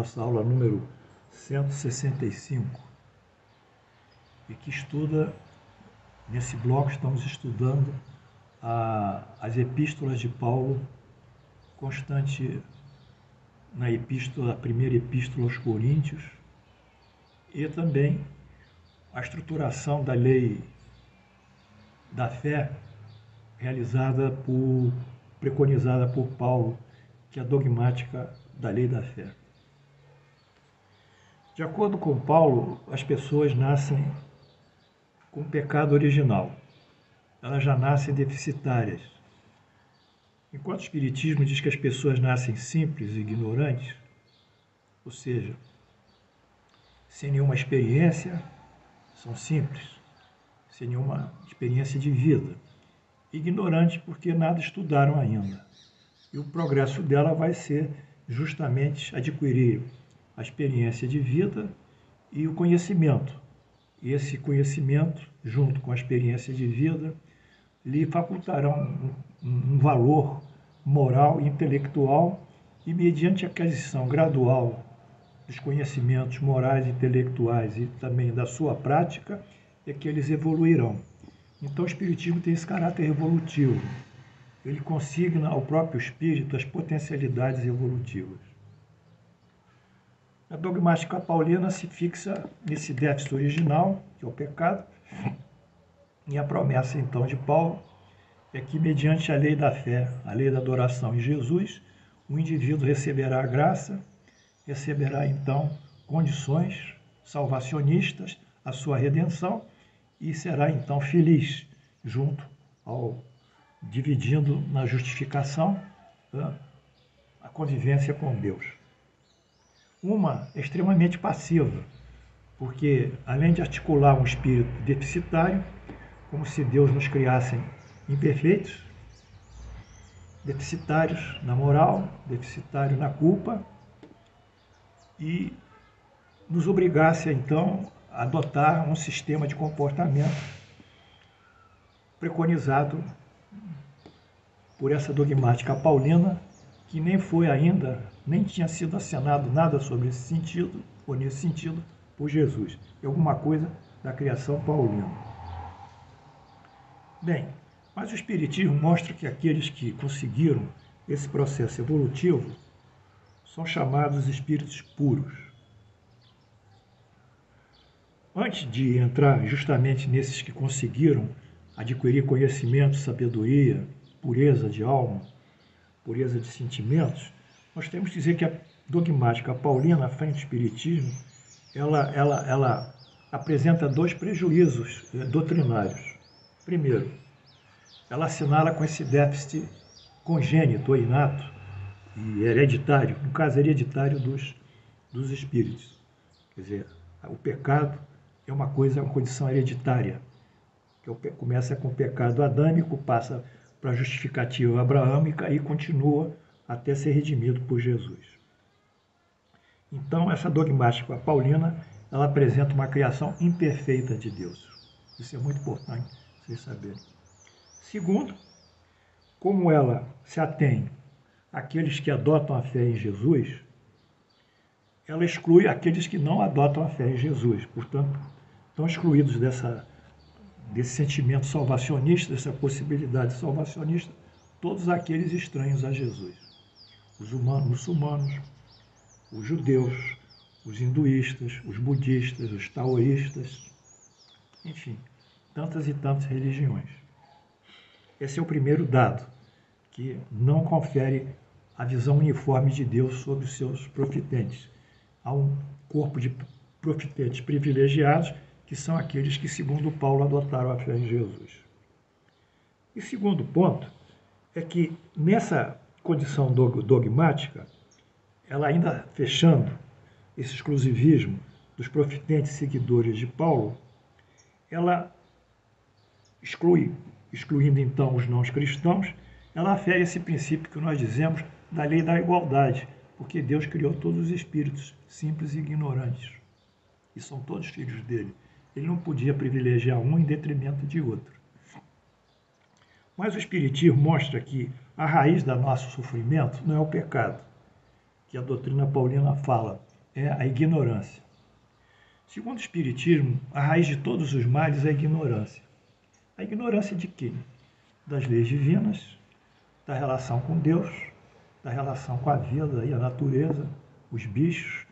nossa aula número 165, e que estuda, nesse bloco estamos estudando as epístolas de Paulo, constante na epístola, a primeira epístola aos Coríntios, e também a estruturação da lei da fé preconizada por Paulo, que é a dogmática da lei da fé. De acordo com Paulo, as pessoas nascem com pecado original. Elas já nascem deficitárias. Enquanto o Espiritismo diz que as pessoas nascem simples e ignorantes, ou seja, sem nenhuma experiência, são simples, sem nenhuma experiência de vida. Ignorantes porque nada estudaram ainda. E o progresso dela vai ser justamente adquirir a experiência de vida e o conhecimento. E esse conhecimento, junto com a experiência de vida, lhe facultarão um valor moral e intelectual, e mediante a aquisição gradual dos conhecimentos morais e intelectuais e também da sua prática, é que eles evoluirão. Então o Espiritismo tem esse caráter evolutivo. Ele consigna ao próprio espírito as potencialidades evolutivas. A dogmática paulina se fixa nesse déficit original, que é o pecado, e a promessa, então, de Paulo é que, mediante a lei da fé, a lei da adoração em Jesus, o indivíduo receberá a graça, receberá, então, condições salvacionistas, a sua redenção, e será, então, feliz, junto ao dividindo na justificação a convivência com Deus. Uma extremamente passiva, porque, além de articular um espírito deficitário, como se Deus nos criasse imperfeitos, deficitários na moral, deficitários na culpa, e nos obrigasse, então, a adotar um sistema de comportamento preconizado por essa dogmática paulina, que nem foi ainda, nem tinha sido assinado nada sobre esse sentido, ou nesse sentido, por Jesus. É alguma coisa da criação paulina. Bem, mas o Espiritismo mostra que aqueles que conseguiram esse processo evolutivo são chamados espíritos puros. Antes de entrar justamente nesses que conseguiram adquirir conhecimento, sabedoria, pureza de alma, pureza de sentimentos, nós temos que dizer que a dogmática paulina, à frente do Espiritismo, ela apresenta dois prejuízos doutrinários. Primeiro, ela assinala com esse déficit congênito ou inato e hereditário, no caso hereditário dos espíritos. Quer dizer, o pecado é uma condição hereditária, que começa com o pecado adâmico, passa para a justificativa abraâmica e continua até ser redimido por Jesus. Então, essa dogmática paulina, ela apresenta uma criação imperfeita de Deus. Isso é muito importante vocês saberem. Segundo, como ela se atém àqueles que adotam a fé em Jesus, ela exclui aqueles que não adotam a fé em Jesus. Portanto, estão excluídos desse sentimento salvacionista, dessa possibilidade salvacionista, todos aqueles estranhos a Jesus. Os muçulmanos, os judeus, os hinduístas, os budistas, os taoístas, enfim, tantas e tantas religiões. Esse é o primeiro dado, que não confere a visão uniforme de Deus sobre os seus profitentes. Há um corpo de profitentes privilegiados, que são aqueles que, segundo Paulo, adotaram a fé em Jesus. E segundo ponto é que, nessa condição dogmática, ela ainda fechando esse exclusivismo dos profitentes seguidores de Paulo, ela excluindo então os não cristãos, ela afere esse princípio que nós dizemos da lei da igualdade, porque Deus criou todos os espíritos simples e ignorantes, e são todos filhos dele. Ele não podia privilegiar um em detrimento de outro. Mas o Espiritismo mostra que a raiz do nosso sofrimento não é o pecado, que a doutrina paulina fala é a ignorância. Segundo o Espiritismo, a raiz de todos os males é a ignorância. A ignorância de quê? Das leis divinas, da relação com Deus, da relação com a vida e a natureza, os bichos,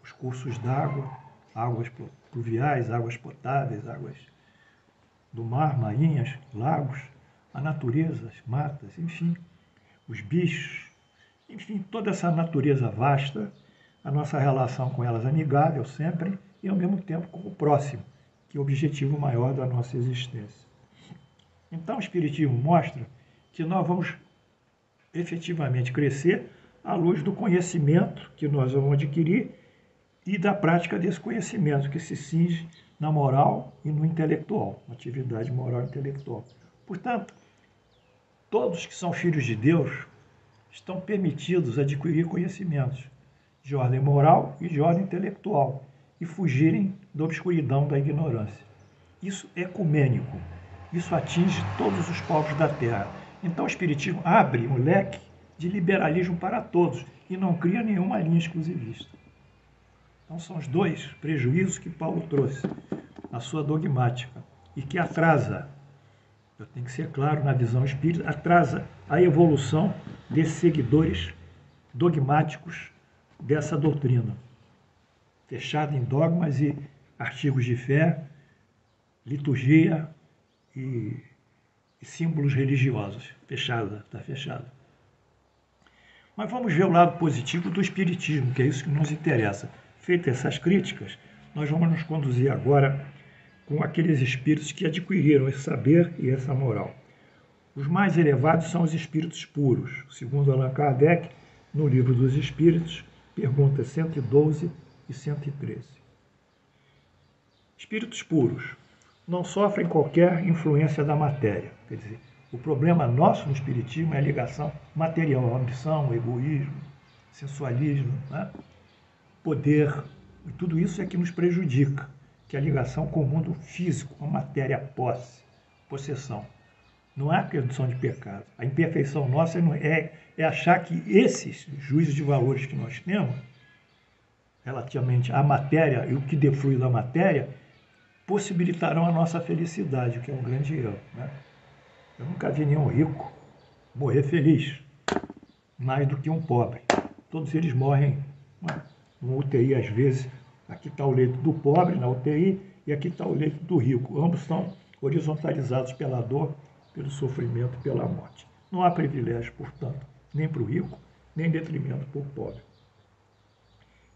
os cursos d'água, águas pluviais, águas potáveis, águas do mar, marinhas, lagos, a natureza, as matas, enfim, os bichos, enfim, toda essa natureza vasta, a nossa relação com elas amigável sempre e ao mesmo tempo com o próximo, que é o objetivo maior da nossa existência. Então o Espiritismo mostra que nós vamos efetivamente crescer à luz do conhecimento que nós vamos adquirir e da prática desse conhecimento, que se cinge na moral e no intelectual, na atividade moral e intelectual. Portanto, todos que são filhos de Deus estão permitidos adquirir conhecimentos de ordem moral e de ordem intelectual e fugirem da obscuridão da ignorância. Isso é ecumênico, isso atinge todos os povos da Terra. Então o Espiritismo abre um leque de liberalismo para todos e não cria nenhuma linha exclusivista. Então são os dois prejuízos que Paulo trouxe na sua dogmática e que atrasa, eu tenho que ser claro na visão espírita, atrasa a evolução desses seguidores dogmáticos dessa doutrina, fechada em dogmas e artigos de fé, liturgia e símbolos religiosos. Fechada, está fechada. Mas vamos ver o lado positivo do Espiritismo, que é isso que nos interessa. Feitas essas críticas, nós vamos nos conduzir agora com aqueles espíritos que adquiriram esse saber e essa moral. Os mais elevados são os espíritos puros. Segundo Allan Kardec, no Livro dos Espíritos, perguntas 112 e 113. Espíritos puros não sofrem qualquer influência da matéria. Quer dizer, o problema nosso no Espiritismo é a ligação material, a ambição, o egoísmo, sensualismo, né? Poder, e tudo isso é que nos prejudica, que é a ligação com o mundo físico, com a matéria, a posse, possessão. Não há condição de pecado. A imperfeição nossa é achar que esses juízos de valores que nós temos, relativamente à matéria e o que deflui da matéria, possibilitarão a nossa felicidade, o que é um grande erro, né? Eu nunca vi nenhum rico morrer feliz, mais do que um pobre. Todos eles morrem no UTI, às vezes. Aqui está o leito do pobre na UTI e aqui está o leito do rico. Ambos são horizontalizados pela dor, pelo sofrimento e pela morte. Não há privilégio, portanto, nem para o rico, nem detrimento para o pobre.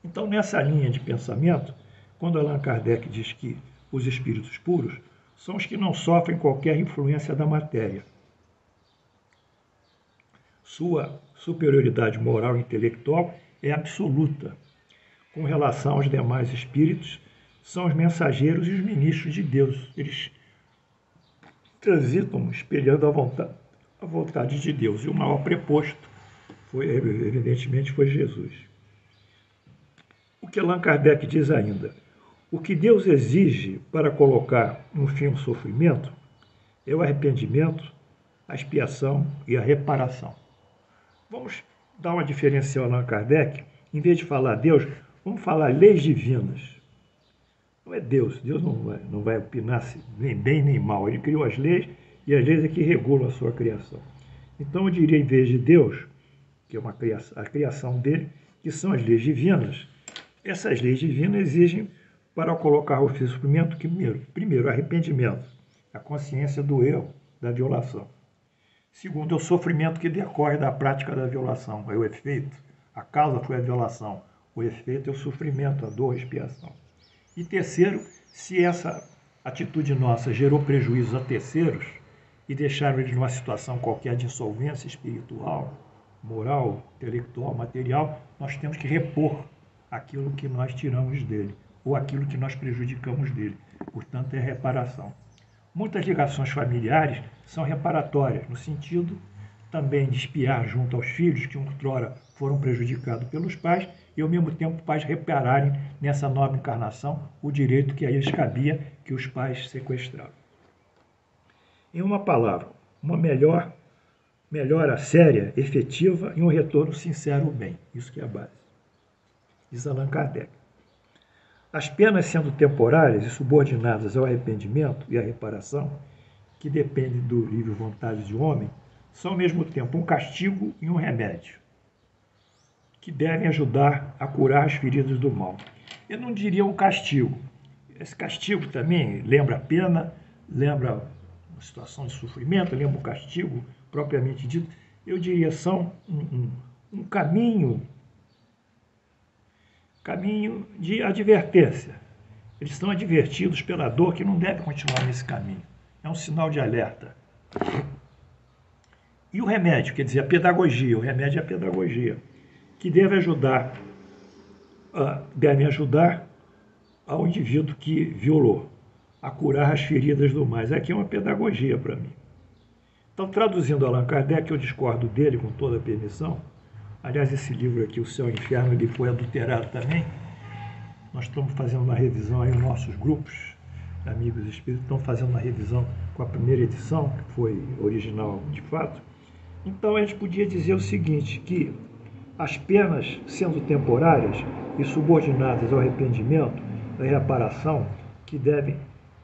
Então, nessa linha de pensamento, quando Allan Kardec diz que os espíritos puros são os que não sofrem qualquer influência da matéria. Sua superioridade moral e intelectual é absoluta. Com relação aos demais espíritos, são os mensageiros e os ministros de Deus. Eles transitam espelhando a vontade de Deus. E o maior preposto, evidentemente, foi Jesus. O que Allan Kardec diz ainda? O que Deus exige para colocar no fim o sofrimento é o arrependimento, a expiação e a reparação. Vamos dar uma diferencial Allan Kardec. Em vez de falar Deus, vamos falar leis divinas. Não é Deus. Deus não vai opinar nem bem nem mal. Ele criou as leis e as leis é que regulam a sua criação. Então eu diria, em vez de Deus, que é a criação dele, que são as leis divinas, essas leis divinas exigem para colocar o sofrimento, primeiro, arrependimento, a consciência do erro, da violação. Segundo, é o sofrimento que decorre da prática da violação, é o efeito. A causa foi a violação, o efeito é o sofrimento, a dor, a expiação. E terceiro, se essa atitude nossa gerou prejuízos a terceiros e deixaram eles numa situação qualquer de insolvência espiritual, moral, intelectual, material, nós temos que repor aquilo que nós tiramos dele, ou aquilo que nós prejudicamos dele. Portanto, é reparação. Muitas ligações familiares são reparatórias, no sentido também de espiar junto aos filhos que outrora foram prejudicados pelos pais e, ao mesmo tempo, pais repararem nessa nova encarnação o direito que a eles cabia, que os pais sequestraram. Em uma palavra, uma melhora séria, efetiva e um retorno sincero ao bem. Isso que é a base. diz Allan Kardec. As penas sendo temporárias e subordinadas ao arrependimento e à reparação, que dependem do livre vontade de homem, são ao mesmo tempo um castigo e um remédio, que devem ajudar a curar as feridas do mal. Eu não diria um castigo. Esse castigo também lembra a pena, lembra uma situação de sofrimento, lembra o castigo propriamente dito. Eu diria são um caminho de advertência. Eles estão advertidos pela dor que não deve continuar nesse caminho. É um sinal de alerta. E o remédio, quer dizer, a pedagogia, o remédio é a pedagogia, que deve ajudar ao indivíduo que violou, a curar as feridas do mais. Aqui é uma pedagogia para mim. Então, traduzindo Allan Kardec, eu discordo dele com toda a permissão. Aliás, esse livro aqui, O Céu e o Inferno, ele foi adulterado também. Nós estamos fazendo uma revisão aí, os nossos grupos, amigos espíritos, estão fazendo uma revisão com a primeira edição, que foi original de fato. Então, a gente podia dizer o seguinte, que as penas, sendo temporárias e subordinadas ao arrependimento, da reparação, que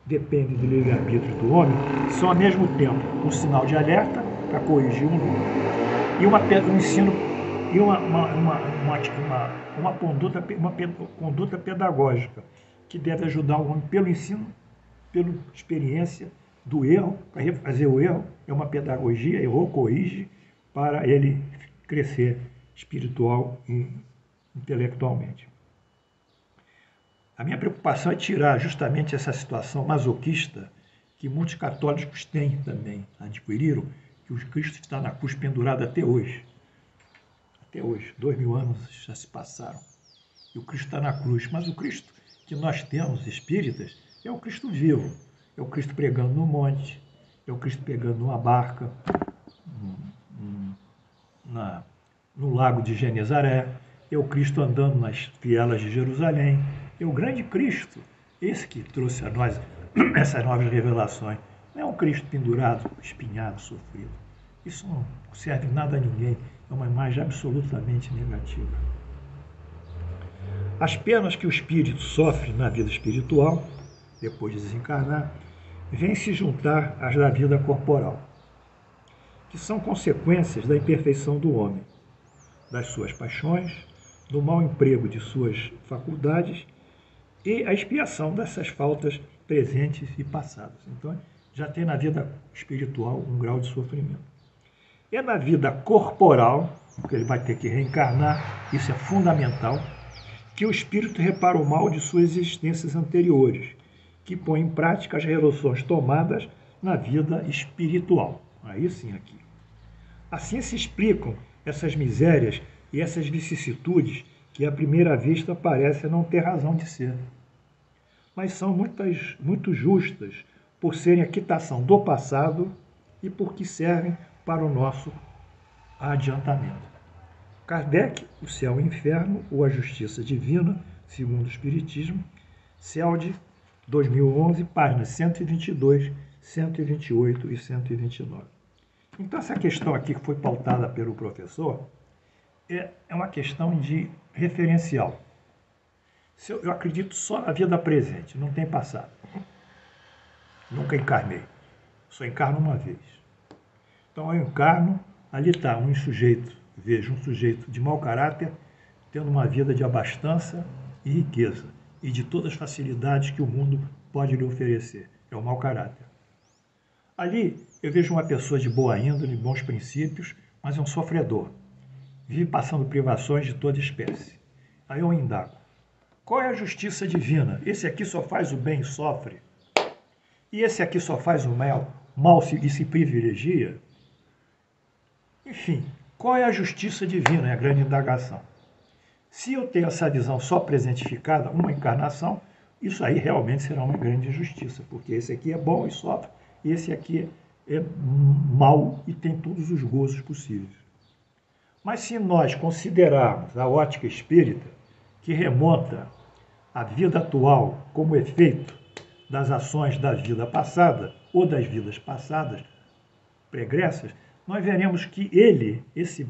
dependem do livre-arbítrio do homem, são ao mesmo tempo um sinal de alerta para corrigir um erro e um ensino e uma conduta pedagógica que deve ajudar o homem pelo ensino, pela experiência do erro, para refazer o erro, é uma pedagogia, errou, corrige, para ele crescer espiritual e intelectualmente. A minha preocupação é tirar justamente essa situação masoquista que muitos católicos têm também, adquiriram, que o Cristo está na cruz pendurado até hoje. Até hoje, 2000 anos já se passaram. E o Cristo está na cruz. Mas o Cristo que nós temos, espíritas, é o Cristo vivo. É o Cristo pregando no monte, é o Cristo pegando numa barca, no lago de Genezaré, é o Cristo andando nas vielas de Jerusalém, é o grande Cristo, esse que trouxe a nós essas novas revelações. Não é um Cristo pendurado, espinhado, sofrido. Isso não serve nada a ninguém, é uma imagem absolutamente negativa. As penas que o espírito sofre na vida espiritual, depois de desencarnar, vêm se juntar às da vida corporal, que são consequências da imperfeição do homem, das suas paixões, do mau emprego de suas faculdades e a expiação dessas faltas presentes e passadas. Então, já tem na vida espiritual um grau de sofrimento. É na vida corporal, porque ele vai ter que reencarnar, isso é fundamental, que o espírito repara o mal de suas existências anteriores, que põe em prática as resoluções tomadas na vida espiritual. Aí sim, aqui. Assim se explicam essas misérias e essas vicissitudes que à primeira vista parecem não ter razão de ser, mas são muito justas por serem a quitação do passado e porque servem para o nosso adiantamento. Kardec, O Céu e o Inferno, ou a Justiça Divina, segundo o Espiritismo, CELD, 2011, páginas 122, 128 e 129. Então, essa questão aqui que foi pautada pelo professor é uma questão de referencial. Eu acredito só na vida presente, não tem passado. Nunca encarnei. Só encarno uma vez. Então, eu encarno, ali está um sujeito, vejo um sujeito de mau caráter, tendo uma vida de abastança e riqueza, e de todas as facilidades que o mundo pode lhe oferecer. É o mau caráter. Ali, eu vejo uma pessoa de boa índole, bons princípios, mas é um sofredor. Vive passando privações de toda espécie. Aí eu indago. Qual é a justiça divina? Esse aqui só faz o bem e sofre? E esse aqui só faz o mal e se privilegia? Enfim, qual é a justiça divina? É a grande indagação. Se eu tenho essa visão só presentificada, uma encarnação, isso aí realmente será uma grande injustiça, porque esse aqui é bom e sofre, e esse aqui é mau e tem todos os gozos possíveis. Mas se nós considerarmos a ótica espírita, que remonta à vida atual como efeito das ações da vida passada ou das vidas passadas, pregressas, nós veremos que ele, esse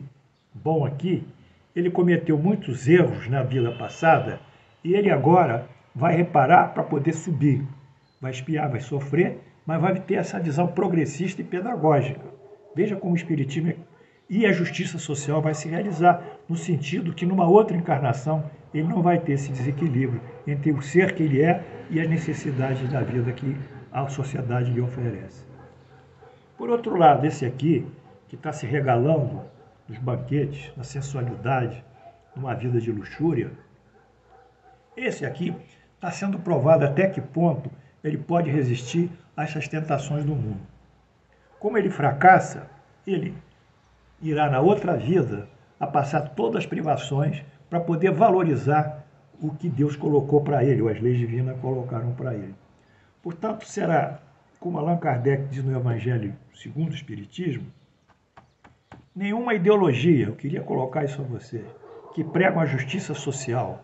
bom aqui, ele cometeu muitos erros na vida passada e ele agora vai reparar para poder subir. Vai expiar, vai sofrer, mas vai ter essa visão progressista e pedagógica. Veja como o Espiritismo e a justiça social vai se realizar, no sentido que numa outra encarnação ele não vai ter esse desequilíbrio entre o ser que ele é e as necessidades da vida que a sociedade lhe oferece. Por outro lado, esse aqui, que está se regalando nos banquetes, na sensualidade, numa vida de luxúria, esse aqui está sendo provado até que ponto ele pode resistir a essas tentações do mundo. Como ele fracassa, ele irá na outra vida a passar todas as privações para poder valorizar o que Deus colocou para ele, ou as leis divinas colocaram para ele. Portanto, será, como Allan Kardec diz no Evangelho segundo o Espiritismo, nenhuma ideologia, eu queria colocar isso a vocês, que pregam a justiça social,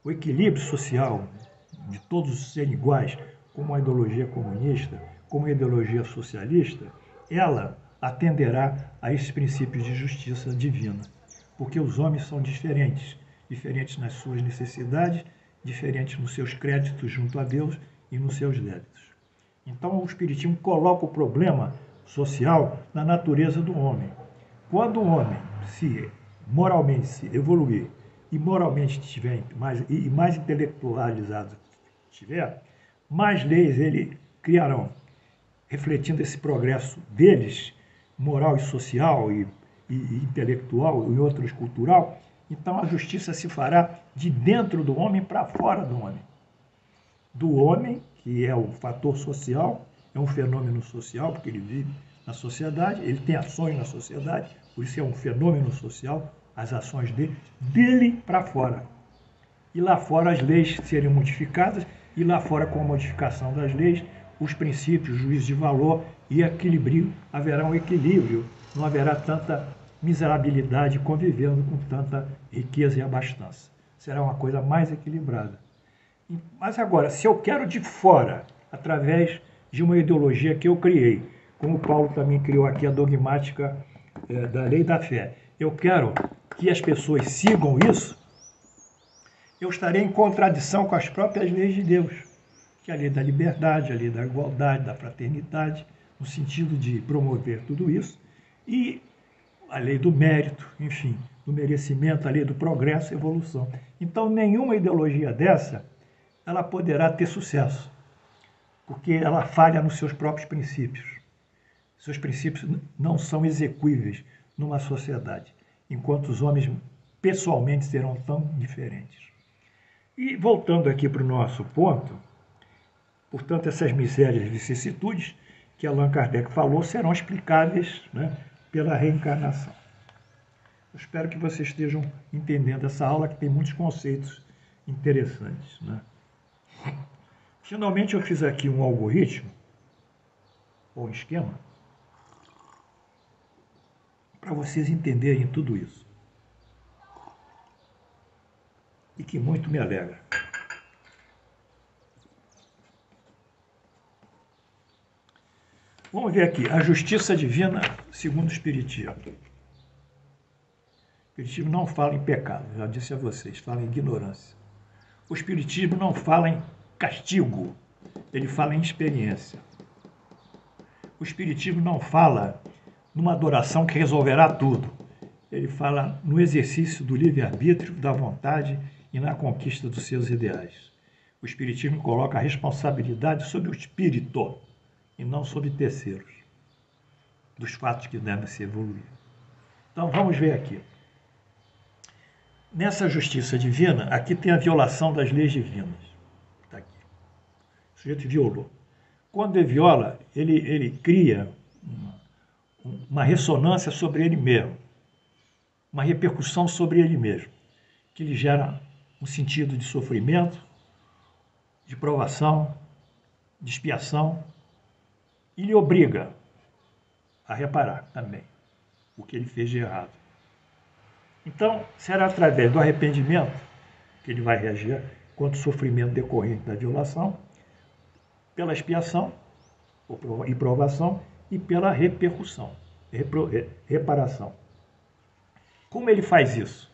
o equilíbrio social de todos serem iguais, como a ideologia comunista, como a ideologia socialista, ela atenderá a esses princípios de justiça divina, porque os homens são diferentes, diferentes nas suas necessidades, diferentes nos seus créditos junto a Deus e nos seus débitos. Então o Espiritismo coloca o problema social na natureza do homem. Quando o homem moralmente se evoluir e moralmente estiver mais intelectualizado estiver, mais leis ele criarão, refletindo esse progresso deles, moral e social e intelectual e outros cultural. Então a justiça se fará de dentro do homem para fora do homem. Do homem, que é o fator social, é um fenômeno social, porque ele vive na sociedade, ele tem ações na sociedade, por isso é um fenômeno social, as ações dele para fora. E lá fora as leis seriam modificadas, e lá fora, com a modificação das leis, os princípios, juízos de valor e equilíbrio, haverá um equilíbrio, não haverá tanta miserabilidade convivendo com tanta riqueza e abastança. Será uma coisa mais equilibrada. Mas agora, se eu quero de fora, através de uma ideologia que eu criei, como Paulo também criou aqui a dogmática da lei da fé, eu quero que as pessoas sigam isso, eu estarei em contradição com as próprias leis de Deus, que é a lei da liberdade, a lei da igualdade, da fraternidade, no sentido de promover tudo isso, e a lei do mérito, enfim, do merecimento, a lei do progresso e evolução. Então, nenhuma ideologia dessa, ela poderá ter sucesso, porque ela falha nos seus próprios princípios. Seus princípios não são execuíveis numa sociedade, enquanto os homens pessoalmente serão tão diferentes. E voltando aqui para o nosso ponto, portanto, essas misérias e vicissitudes que Allan Kardec falou serão explicáveis, né, pela reencarnação. Eu espero que vocês estejam entendendo essa aula, que tem muitos conceitos interessantes, né? Finalmente, eu fiz aqui um algoritmo, ou um esquema, para vocês entenderem tudo isso. E que muito me alegra. Vamos ver aqui, a justiça divina segundo o Espiritismo. O Espiritismo não fala em pecado, já disse a vocês, fala em ignorância. O Espiritismo não fala em castigo, ele fala em experiência. O Espiritismo não fala numa adoração que resolverá tudo. Ele fala no exercício do livre-arbítrio, da vontade e na conquista dos seus ideais. O Espiritismo coloca a responsabilidade sobre o espírito e não sobre terceiros, dos fatos que devem se evoluir. Então, vamos ver aqui. Nessa justiça divina, aqui tem a violação das leis divinas. Está aqui. O sujeito violou. Quando ele viola, ele cria uma ressonância sobre ele mesmo, uma repercussão sobre ele mesmo, que lhe gera um sentido de sofrimento, de provação, de expiação, e lhe obriga a reparar também o que ele fez de errado. Então, será através do arrependimento que ele vai reagir contra o sofrimento decorrente da violação, pela expiação e provação e pela repercussão, reparação. Como ele faz isso?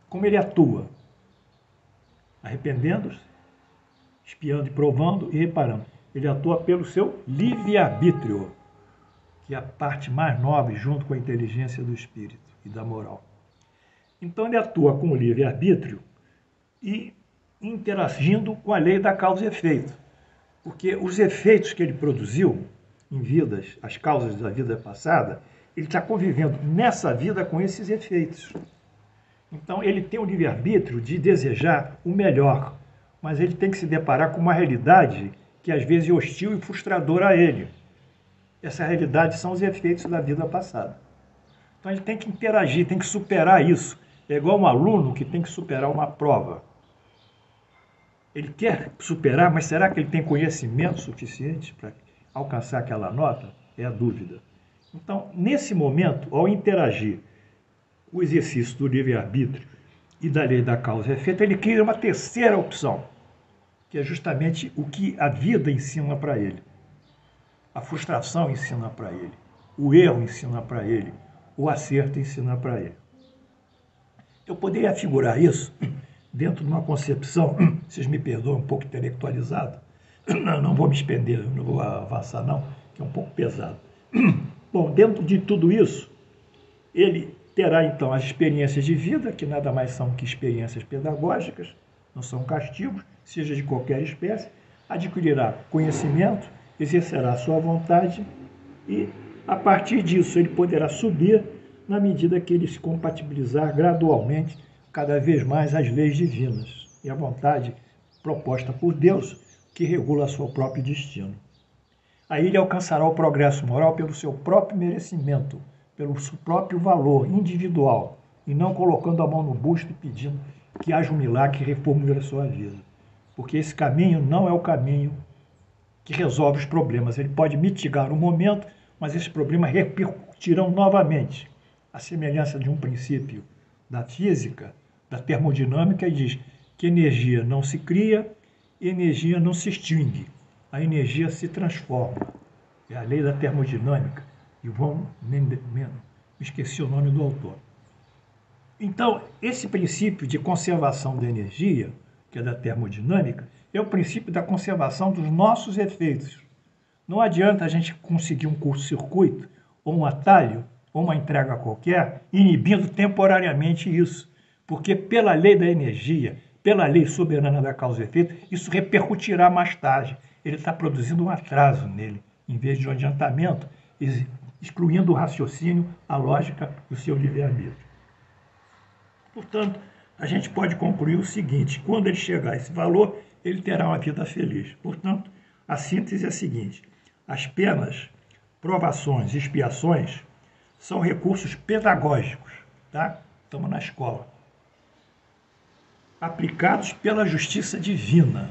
Como ele atua? Arrependendo-se, espiando e provando e reparando. Ele atua pelo seu livre-arbítrio, que é a parte mais nobre junto com a inteligência do espírito e da moral. Então ele atua com o livre-arbítrio e interagindo com a lei da causa e efeito. Porque os efeitos que ele produziu em vidas, as causas da vida passada, ele está convivendo nessa vida com esses efeitos. Então ele tem o livre-arbítrio de desejar o melhor, mas ele tem que se deparar com uma realidade que às vezes é hostil e frustradora a ele. Essa realidade são os efeitos da vida passada. Então ele tem que interagir, tem que superar isso. É igual um aluno que tem que superar uma prova. Ele quer superar, mas será que ele tem conhecimento suficiente para alcançar aquela nota? É a dúvida. Então, nesse momento, ao interagir o exercício do livre-arbítrio e da lei da causa e efeito, ele cria uma terceira opção, que é justamente o que a vida ensina para ele. A frustração ensina para ele, o erro ensina para ele, o acerto ensina para ele. Eu poderia afigurar isso dentro de uma concepção, vocês me perdoam, um pouco intelectualizado. Não vou me expender, não vou avançar não, que é um pouco pesado. Bom, dentro de tudo isso, ele terá então as experiências de vida, que nada mais são que experiências pedagógicas, não são castigos, seja de qualquer espécie, adquirirá conhecimento, exercerá sua vontade e, a partir disso, ele poderá subir na medida que ele se compatibilizar gradualmente cada vez mais às leis divinas e à vontade proposta por Deus que regula seu próprio destino. Aí ele alcançará o progresso moral pelo seu próprio merecimento, pelo seu próprio valor individual e não colocando a mão no busto e pedindo que haja um milagre que reformule a sua vida. Porque esse caminho não é o caminho que resolve os problemas. Ele pode mitigar no momento, mas esses problemas repercutirão novamente. A semelhança de um princípio da física, da termodinâmica, e diz que energia não se cria, energia não se extingue. A energia se transforma. É a lei da termodinâmica. Esqueci o nome do autor. Então, esse princípio de conservação da energia, que é da termodinâmica, é o princípio da conservação dos nossos efeitos. Não adianta a gente conseguir um curto-circuito, ou um atalho, ou uma entrega qualquer, inibindo temporariamente isso. Porque pela lei da energia, pela lei soberana da causa e efeito, isso repercutirá mais tarde. Ele está produzindo um atraso nele, em vez de um adiantamento, excluindo o raciocínio, a lógica e o seu livre-arbítrio. Portanto, a gente pode concluir o seguinte: quando ele chegar a esse valor, ele terá uma vida feliz. Portanto, a síntese é a seguinte: as penas, provações e expiações são recursos pedagógicos, tá? Estamos na escola. Aplicados pela justiça divina,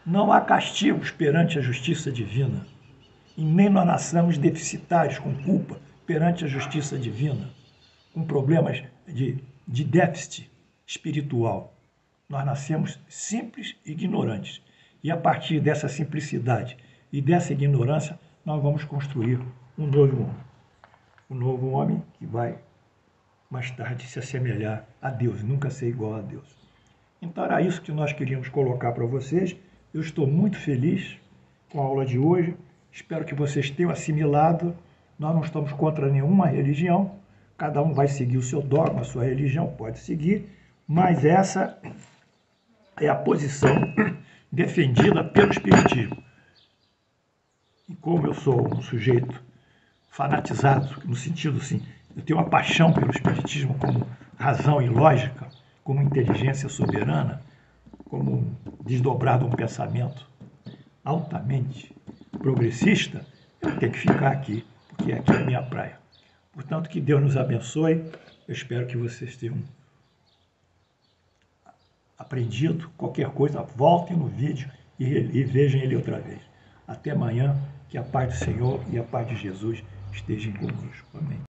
Não há castigos perante a justiça divina, e nem nós nascemos deficitários, com culpa, perante a justiça divina, com problemas de déficit espiritual. Nós nascemos simples e ignorantes. E a partir dessa simplicidade e dessa ignorância, nós vamos construir um novo homem. Um novo homem que vai, mais tarde, se assemelhar a Deus, nunca ser igual a Deus. Então era isso que nós queríamos colocar para vocês. Eu estou muito feliz com a aula de hoje. Espero que vocês tenham assimilado. Nós não estamos contra nenhuma religião. Cada um vai seguir o seu dogma, a sua religião, pode seguir. Mas essa é a posição defendida pelo Espiritismo. E como eu sou um sujeito fanatizado, no sentido assim, eu tenho uma paixão pelo Espiritismo como razão e lógica, como inteligência soberana, como um desdobrar de um pensamento altamente progressista, eu tenho que ficar aqui, porque aqui é a minha praia. Portanto, que Deus nos abençoe. Eu espero que vocês tenham aprendido. Qualquer coisa, voltem no vídeo e vejam ele outra vez. Até amanhã, que a paz do Senhor e a paz de Jesus estejam conosco. Amém.